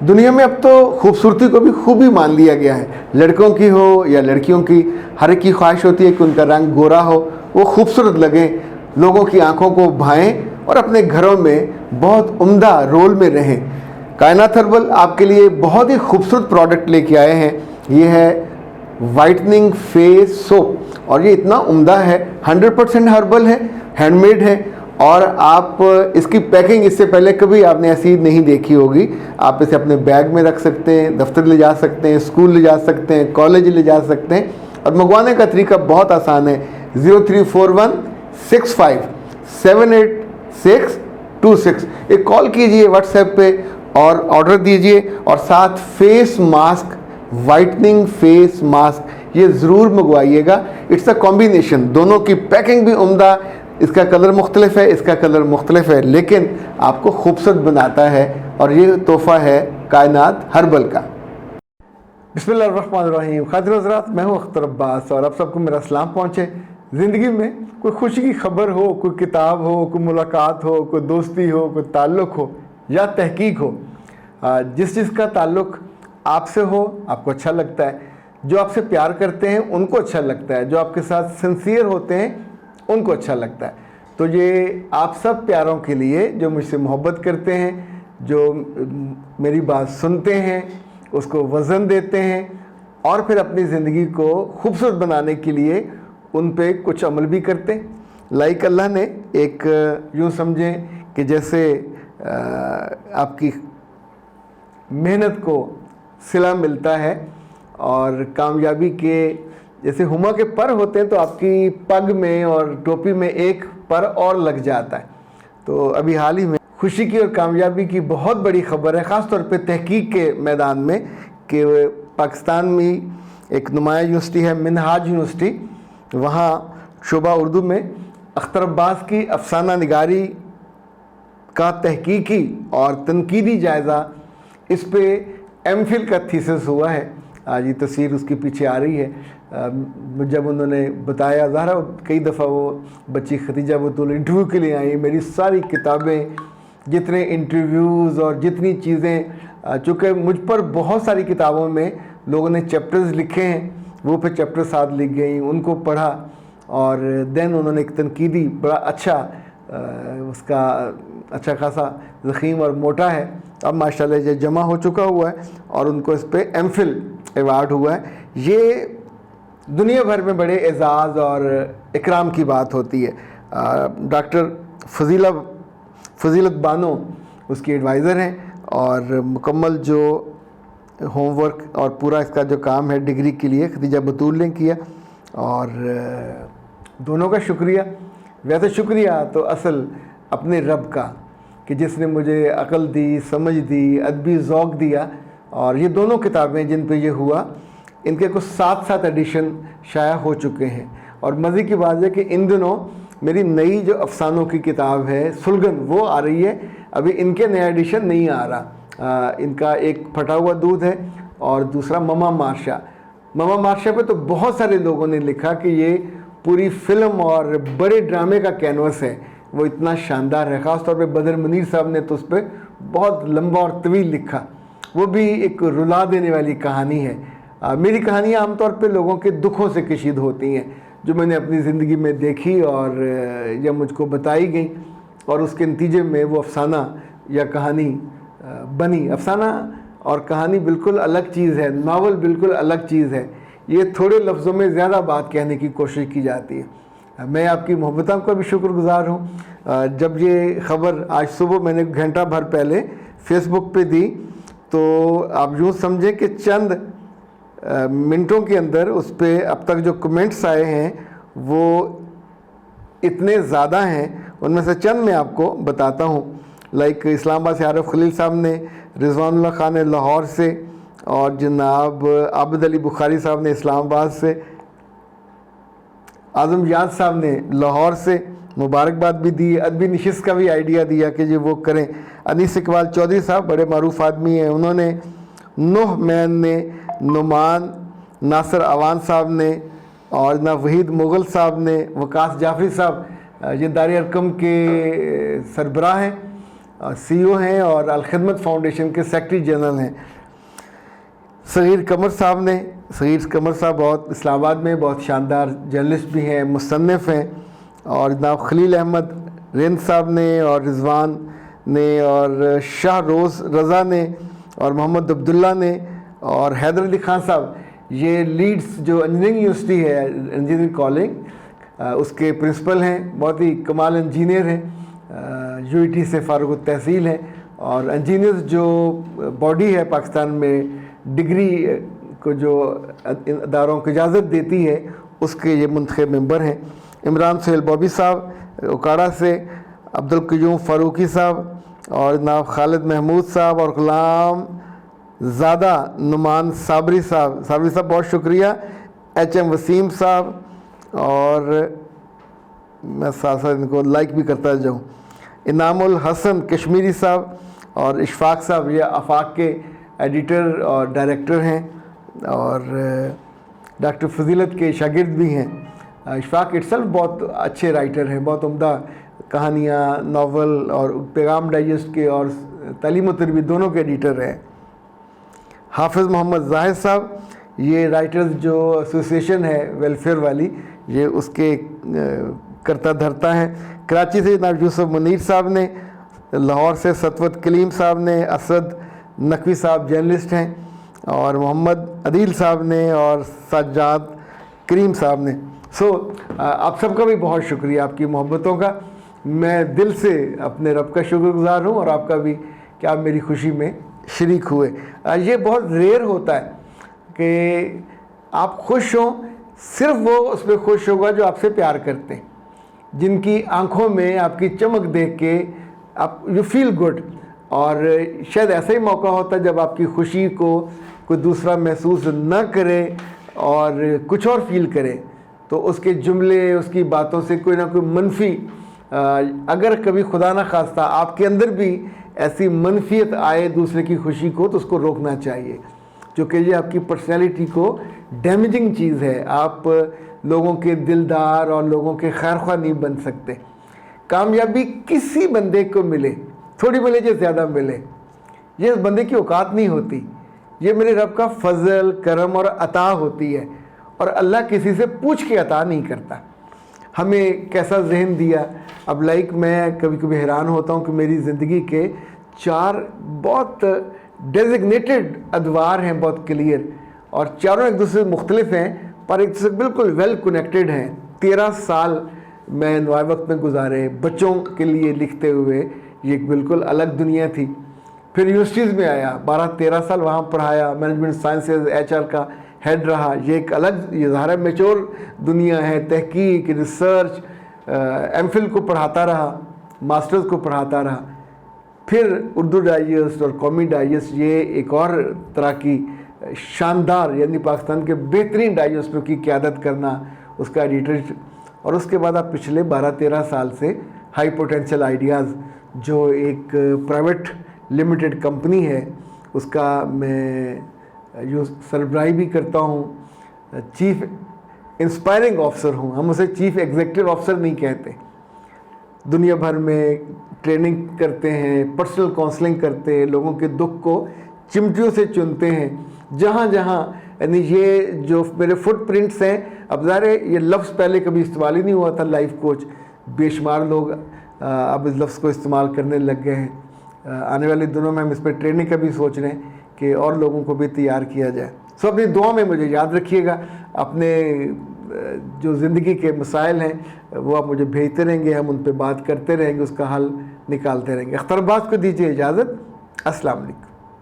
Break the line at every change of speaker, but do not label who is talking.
दुनिया में अब तो खूबसूरती को भी खूबी मान लिया गया है। लड़कों की हो या लड़कियों की, हर एक की ख्वाहिश होती है कि उनका रंग गोरा हो, वो खूबसूरत लगे, लोगों की आंखों को भाएं और अपने घरों में बहुत उम्दा रोल में रहें। कायनात हर्बल आपके लिए बहुत ही खूबसूरत प्रोडक्ट लेके आए हैं। ये है वाइटनिंग फेस सोप और ये इतना उम्दा है, 100% हर्बल है, हैंडमेड है और आप इसकी पैकिंग इससे पहले कभी आपने ऐसी नहीं देखी होगी। आप इसे अपने बैग में रख सकते हैं, दफ्तर ले जा सकते हैं, स्कूल ले जा सकते हैं, कॉलेज ले जा सकते हैं और मंगवाने का तरीका बहुत आसान है। 0341657826 एक कॉल कीजिए व्हाट्सएप पे और ऑर्डर दीजिए और साथ face mask, whitening face mask ये ज़रूर मंगवाइएगा। इट्स अ कॉम्बिनेशन, दोनों की पैकिंग भी उम्दा, इसका कलर मुख्तलिफ है, इसका कलर मुख्तलिफ है, लेकिन आपको खूबसूरत बनाता है और ये तोहफ़ा है कायनात हर्बल का। बिस्मिल्लाहिर्रहमानिर्रहीम। खातिर हज़रात, मैं हूँ अख्तर अब्बास और आप सबको मेरा सलाम पहुँचे। ज़िंदगी में कोई खुशी की खबर हो, कोई किताब हो, कोई मुलाकात हो, कोई दोस्ती हो, कोई ताल्लुक़ हो या तहकीक हो, जिस चीज़ का ताल्लुक़ आपसे हो आपको अच्छा लगता है, जो आपसे प्यार करते हैं उनको अच्छा लगता है, जो आपके साथ सिंसियर होते हैं उनको अच्छा लगता है। तो ये आप सब प्यारों के लिए जो मुझसे मोहब्बत करते हैं, जो मेरी बात सुनते हैं, उसको वज़न देते हैं और फिर अपनी ज़िंदगी को खूबसूरत बनाने के लिए उन पे कुछ अमल भी करते हैं। लाइक अल्लाह ने एक यूँ समझें कि जैसे आपकी मेहनत को सिला मिलता है और कामयाबी के जैसे हुमा के पर होते हैं तो आपकी पग में और टोपी में एक पर और लग जाता है। तो अभी हाल ही में खुशी की और कामयाबी की बहुत बड़ी खबर है, ख़ास तौर पे तहकीक के मैदान में, कि पाकिस्तान में एक नुमाया यूनिवर्सिटी है मिनहाज यूनिवर्सिटी, वहाँ शोबा उर्दू में अख्तर अब्बास की अफसाना निगारी का तहकीकी और तनकीदी जायज़ा, इस पे एमफिल का थीसिस हुआ है। आज ये तस्वीर उसके पीछे आ रही है। जब उन्होंने बताया, ज़ाहरा कई दफ़ा वो बच्ची खदीजा बतूल इंटरव्यू के लिए आई, मेरी सारी किताबें, जितने इंटरव्यूज़ और जितनी चीज़ें, चूँकि मुझ पर बहुत सारी किताबों में लोगों ने चैप्टर्स लिखे हैं, वो फिर चैप्टर साथ लिख गई, उनको पढ़ा और देन उन्होंने एक तनकीदी बड़ा अच्छा उसका अच्छा खासा ज़ख़ीम और मोटा है, अब माशाल्लाह ये जमा हो चुका हुआ है और उनको इस पर एमफिल अवार्ड हुआ है। ये दुनिया भर में बड़े एज़ाज़ और इकराम की बात होती है। डॉक्टर फजीलत बानो उसकी एडवाइज़र हैं और मुकम्मल जो होमवर्क और पूरा इसका जो काम है डिग्री के लिए खदीजा बतूल ने किया और दोनों का शुक्रिया। वैसे शुक्रिया तो असल अपने रब का कि जिसने मुझे अक़ल दी, समझ दी, अदबी ज़ौक़ दिया। और ये दोनों किताबें जिन पे ये हुआ, इनके कुछ 7 एडिशन शाया हो चुके हैं और मज़े की बात है कि इन दिनों मेरी नई जो अफसानों की किताब है सुलगन, वो आ रही है। अभी इनके नया एडिशन नहीं आ रहा। इनका एक फटा हुआ दूध है और दूसरा ममा मार्शा पे तो बहुत सारे लोगों ने लिखा कि ये पूरी फिल्म और बड़े ड्रामे का कैनवस है, वो इतना शानदार है। ख़ास तौर पे बदर मुनीर साहब ने तो उस पर बहुत लंबा और तवील लिखा, वो भी एक रुला देने वाली कहानी है। मेरी कहानियाँ आमतौर पे लोगों के दुखों से कशीद होती हैं, जो मैंने अपनी ज़िंदगी में देखी और या मुझको बताई गई और उसके नतीजे में वो अफसाना या कहानी बनी। अफसाना और कहानी बिल्कुल अलग चीज़ है, नावल बिल्कुल अलग चीज़ है। ये थोड़े लफ्ज़ों में ज़्यादा बात कहने की कोशिश की जाती है। मैं आपकी मोहब्बतों का भी शुक्रगुज़ार हूँ। जब ये ख़बर आज सुबह मैंने घंटा भर पहले फ़ेसबुक पे दी तो आप यूँ समझें कि चंद मिनटों के अंदर उस पर अब तक जो कमेंट्स आए हैं वो इतने ज़्यादा हैं, उनमें से चंद मैं आपको बताता हूँ। लाइक इस्लामाबाद से आरिफ खलील साहब ने, रिजवानुल्लाह खान ने लाहौर से और जनाब आबिद अली बुखारी साहब ने इस्लामाबाद से, आज़म याद साहब ने लाहौर से मुबारकबाद भी दी, अदबी नशिस्त का भी आइडिया दिया कि जी वो करें। अनीस इकबाल चौधरी साहब बड़े मारूफ आदमी हैं, उन्होंने, नूह मैन ने, नुमान नासिर अवान साहब ने और ना वहीद मुग़ल साहब ने, वकास जाफरी साहब ये दार अरकम के सरबराह हैं CEO हैं और अल खिदमत फाउंडेशन के सेक्रेटरी जनरल हैं। सगीर कमर साहब बहुत इस्लामाबाद में बहुत शानदार जर्नलिस्ट भी हैं, मुसन्निफ़ हैं। और जनाब खलील अहमद रिंद साहब ने और रिजवान ने और शाह रोज़ रज़ा ने और मोहम्मद अब्दुल्ला ने और हैदर अली खान साहब, ये लीड्स जो इंजीनियरिंग यूनिवर्सिटी है, इंजीनियरिंग कॉलेज, उसके प्रिंसिपल हैं। बहुत ही कमाल इंजीनियर हैं, UET से फारुक़ तहसील हैं। और इंजीनियर्स जो बॉडी है पाकिस्तान में डिग्री को जो इदारों को इजाज़त देती है, उसके ये मुंतखब मेंबर हैं। इमरान सुहेल बॉबी साहब उकाड़ा से, अब्दुल क़य्यूम फ़ारूकी साहब और जनाब खालिद महमूद साहब और ग़ुलाम ज़ादा नुमान साबरी साहब बहुत शुक्रिया। HM वसीम साहब, और मैं साथ साथ इनको लाइक भी करता जाऊँ। इनामुल हसन कश्मीरी साहब और इशफाक साहब, ये आफाक के एडिटर और डायरेक्टर हैं और डॉक्टर फजीलत के शागिर्द भी हैं। इशफाक इटसेल्फ बहुत अच्छे राइटर हैं, बहुत उम्दा कहानियाँ, नावल और पैगाम डाइजेस्ट के और तालीम व तरबियत दोनों के एडिटर हैं। हाफिज़ मोहम्मद जाहिद साहब, ये राइटर्स जो एसोसिएशन है वेलफेयर वाली, ये उसके करता धरता हैं। कराची से जनाब यूसुफ मुनीर साहब ने, लाहौर से सतवत कलीम साहब ने, असद नकवी साहब जर्नलिस्ट हैं और मोहम्मद अदील साहब ने और सज्जाद करीम साहब ने। आप सबका भी बहुत शुक्रिया, आपकी मोहब्बतों का। मैं दिल से अपने रब का शुक्रगुज़ार हूँ और आपका भी कि आप मेरी खुशी में शरीक हुए। ये बहुत रेयर होता है कि आप खुश हों, सिर्फ वो उस पर खुश होगा जो आपसे प्यार करते हैं, जिनकी आंखों में आपकी चमक देख के आप यू फील गुड। और शायद ऐसा ही मौका होता है जब आपकी खुशी को कोई दूसरा महसूस न करे और कुछ और फील करे, तो उसके जुमले, उसकी बातों से कोई ना कोई मनफी, अगर कभी खुदा ना खास्ता आपके अंदर भी ऐसी मनफियत आए दूसरे की खुशी को, तो उसको रोकना चाहिए, क्योंकि ये आपकी पर्सनैलिटी को डैमेजिंग चीज़ है। आप लोगों के दिलदार और लोगों के खैरख्वाह नहीं बन सकते। कामयाबी किसी बंदे को मिले, थोड़ी मिले या ज़्यादा मिले, ये उस बंदे की औकात नहीं होती। ये मेरे रब का फजल, करम और अता होती है, और अल्लाह किसी से पूछ के अता नहीं करता। हमें कैसा जहन दिया। अब मैं कभी कभी हैरान होता हूँ कि मेरी ज़िंदगी के 4 बहुत डेजिग्नेटेड अदवार हैं, बहुत क्लियर, और चारों एक दूसरे से मुख्तलिफ हैं पर एक दूसरे बिल्कुल वेल कनेक्टेड हैं। 13 साल मैं नवाए वक्त में गुजारे बच्चों के लिए लिखते हुए, ये एक बिल्कुल अलग दुनिया थी। फिर यूनिवर्सिटीज़ में आया, 12-13 साल वहाँ पढ़ाया, मैनेजमेंट साइंसेज HR का हेड रहा। ये एक अलग, ये ज़ाहिर मैच्योर दुनिया है, तहकीक, रिसर्च, MPhil को पढ़ाता रहा, मास्टर्स को पढ़ाता रहा। फिर उर्दू डाइजेस्ट और कौमी डाइजेस्ट, ये एक और तरह की शानदार, यानी पाकिस्तान के बेहतरीन डाइजेस्टों की क़यादत करना, उसका एडिटर। और उसके बाद आप पिछले 12-13 साल से हाई पोटेंशियल आइडियाज़, जो एक प्राइवेट लिमिटेड कंपनी है, उसका मैं जो सरबराही भी करता हूँ, चीफ इंस्पायरिंग ऑफिसर हूँ। हम उसे चीफ एग्जीक्यूटिव ऑफिसर नहीं कहते। दुनिया भर में ट्रेनिंग करते हैं, पर्सनल काउंसलिंग करते हैं, लोगों के दुख को चिमटियों से चुनते हैं जहाँ जहाँ, यानी ये जो मेरे फुटप्रिंट्स हैं। अब ज़ाहिर है ये लफ्ज़ पहले कभी इस्तेमाल ही नहीं हुआ था, लाइफ कोच। बेशुमार लोग अब इस लफ्ज़ को इस्तेमाल करने लग गए हैं। आने वाले दिनों में हम इस पर ट्रेनिंग का भी सोच रहे हैं कि और लोगों को भी तैयार किया जाए। सो अपनी दुआ में मुझे याद रखिएगा। अपने जो ज़िंदगी के मसाइल हैं वो आप मुझे भेजते रहेंगे, हम उन पर बात करते रहेंगे, उसका हल निकालते रहेंगे। अख्तर अब्बास को दीजिए इजाज़त। अस्सलाम वालेकुम।